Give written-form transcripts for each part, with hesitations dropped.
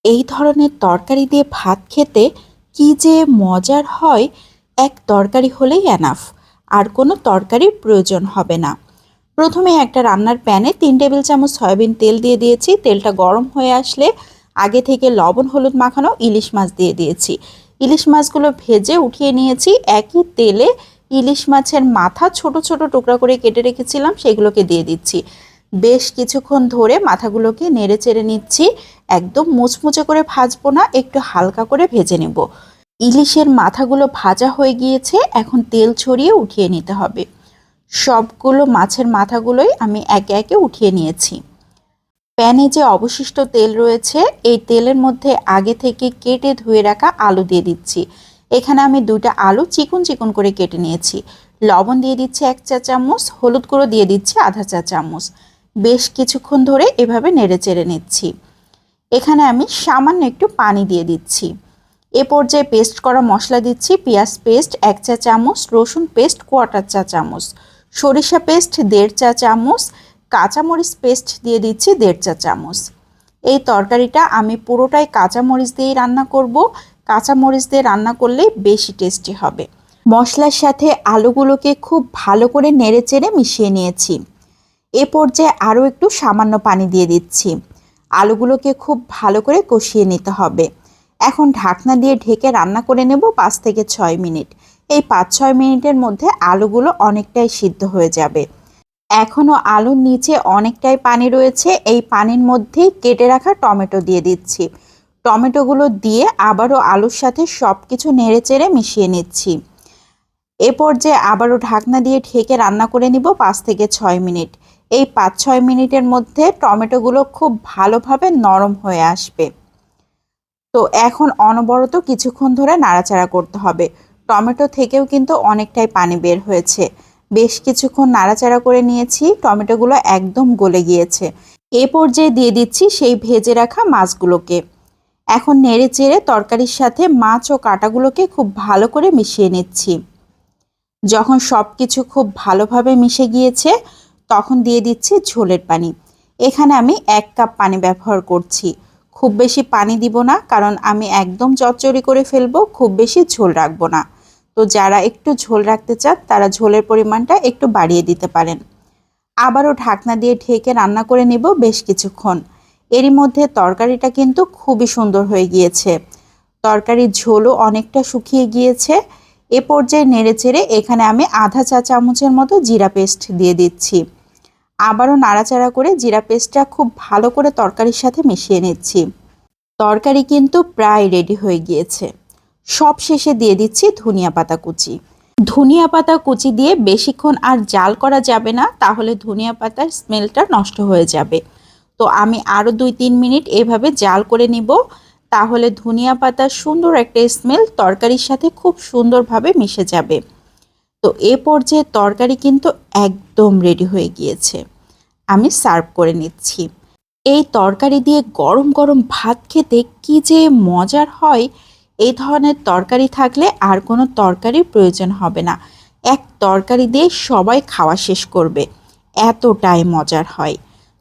এই ধরনের তরকারি দিয়ে ভাত খেতে কি যে মজার হয়! এক তরকারি হলেই এনাফ, আর কোনো তরকারির প্রয়োজন হবে না। প্রথমে একটা রান্নার প্যানে 3 টেবিল চামচ সয়াবিন তেল দিয়ে দিয়েছি। তেলটা গরম হয়ে আসলে আগে থেকে লবণ হলুদ মাখানো ইলিশ মাছ দিয়ে দিয়েছি। ইলিশ মাছগুলো ভেজে উঠিয়ে নিয়েছি। একই তেলে ইলিশ মাছের মাথা ছোট ছোট টুকরা করে কেটে রেখেছিলাম, সেগুলোকে দিয়ে দিচ্ছি। বেশ কিছুক্ষণ ধরে মাথাগুলোকে নেড়ে চেড়ে নিচ্ছি। একদম মুচমুচে করে ভাজবো না, একটু হালকা করে ভেজে নেব। ইলিশের মাথাগুলো ভাজা হয়ে গিয়েছে, এখন তেল ছড়িয়ে উঠিয়ে নিতে হবে। সবগুলো মাছের মাথাগুলোই আমি একে একে উঠিয়ে নিয়েছি। প্যানে যে অবশিষ্ট তেল রয়েছে, এই তেলের মধ্যে আগে থেকে কেটে ধুয়ে রাখা আলু দিয়ে দিচ্ছি। এখানে আমি 2টা আলু চিকন চিকন করে কেটে নিয়েছি। লবণ দিয়ে দিচ্ছি 1 চা চামচ, হলুদ গুঁড়ো দিয়ে দিচ্ছি আধা চা চামচ। বেশ কিছুক্ষণ ধরে এভাবে নেড়ে চেড়ে নিচ্ছি। এখানে আমি সামান্য একটু পানি দিয়ে দিচ্ছি। এ পর্যায়ে পেস্ট করা মশলা দিচ্ছি। পেঁয়াজ পেস্ট 1 চা চামচ, রসুন পেস্ট 1/4 চা চামচ, সরিষা পেস্ট 1.5 চা চামচ, কাঁচামরিচ পেস্ট দিয়ে দিচ্ছি 1.5 চা চামচ। এই তরকারিটা আমি পুরোটাই কাঁচামরিচ দিয়েই রান্না করব। কাঁচামরিচ দিয়ে রান্না করলেই বেশি টেস্টি হবে। মশলার সাথে আলুগুলোকে খুব ভালো করে নেড়ে চেড়ে মিশিয়ে নিয়েছি। এ পর্যায়ে আরও একটু সামান্য পানি দিয়ে দিচ্ছি। আলুগুলোকে খুব ভালো করে কষিয়ে নিতে হবে। এখন ঢাকনা দিয়ে ঢেকে রান্না করে নেব 5 থেকে 6 মিনিট। এই 5-6 মিনিটের মধ্যে আলুগুলো অনেকটাই সিদ্ধ হয়ে যাবে। এখনও আলুর নিচে অনেকটাই পানি রয়েছে। এই পানির মধ্যেই কেটে রাখা টমেটো দিয়ে দিচ্ছি। টমেটোগুলো দিয়ে আবারও আলুর সাথে সব কিছু নেড়ে চেড়ে মিশিয়ে নিচ্ছি। এ পর্যায়ে আবারও ঢাকনা দিয়ে ঢেকে রান্না করে নিব 5 থেকে 6 মিনিট। এই 5-6 মিনিটের মধ্যে টমেটোগুলো খুব ভালোভাবে নরম হয়ে আসবে। তো এখন অনবরত কিছুক্ষণ ধরে নাড়াচাড়া করতে হবে। টমেটো থেকেও কিন্তু অনেকটাই পানি বের হয়েছে। বেশ কিছুক্ষণ নাড়াচাড়া করে নিয়েছি, টমেটোগুলো একদম গলে গিয়েছে। এ পর্যায়ে দিয়ে দিচ্ছি সেই ভেজে রাখা মাছগুলোকে। এখন নেড়ে চেড়ে তরকারির সাথে মাছ ও কাঁটাগুলোকে খুব ভালো করে মিশিয়ে নিচ্ছি। যখন সব কিছু খুব ভালোভাবে মিশে গিয়েছে, তখন দিয়ে দিচ্ছি ঝোলের পানি। এখানে আমি 1 কাপ পানি ব্যবহার করছি। খুব বেশি পানি দিব না, কারণ আমি একদম চচ্চড়ি করে ফেলবো, খুব বেশি ঝোল রাখবো না। তো যারা একটু ঝোল রাখতে চান তারা ঝোলের পরিমাণটা একটু বাড়িয়ে দিতে পারেন। আবারও ঢাকনা দিয়ে ঢেকে রান্না করে নেব বেশ কিছুক্ষণ। এরই মধ্যে তরকারিটা কিন্তু খুবই সুন্দর হয়ে গিয়েছে। তরকারির ঝোলও অনেকটা শুকিয়ে গিয়েছে। এ পর্যায়ে নেড়েচেড়ে এখানে আমি আধা চা চামচের মতো জিরা পেস্ট দিয়ে দিচ্ছি। আবারও নাড়াচাড়া করে জিরা পেস্টটা খুব ভালো করে তরকারির সাথে মিশিয়ে নিচ্ছি। তরকারি কিন্তু প্রায় রেডি হয়ে গিয়েছে। সব শেষে দিয়ে দিচ্ছি ধনিয়া পাতা কুচি। ধনিয়া পাতা কুচি দিয়ে বেশিক্ষণ আর জাল করা যাবে না, তাহলে ধনিয়া পাতার স্মেলটা নষ্ট হয়ে যাবে। তো আমি আরও 2-3 মিনিট এভাবে জাল করে নিব, তাহলে ধনিয়া পাতার সুন্দর একটা স্মেল তরকারির সাথে খুব সুন্দরভাবে মিশে যাবে। তো এ পর্যায়ে তরকারি কিন্তু একদম রেডি হয়ে গিয়েছে। আমি সার্ভ করে নিচ্ছি। এই তরকারি দিয়ে গরম গরম ভাত খেতে কি যে মজার হয়! এই ধরনের তরকারি থাকলে আর কোনো তরকারির প্রয়োজন হবে না। এক তরকারি দিয়ে সবাই খাওয়া শেষ করবে, এতটাই মজার হয়।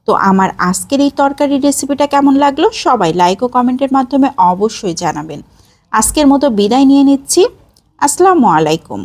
তো আমার আজকের এই তরকারির রেসিপিটা কেমন লাগলো সবাই লাইক ও কমেন্টের মাধ্যমে অবশ্যই জানাবেন। আজকের মতো বিদায় নিয়ে নিচ্ছি। আসসালামু আলাইকুম।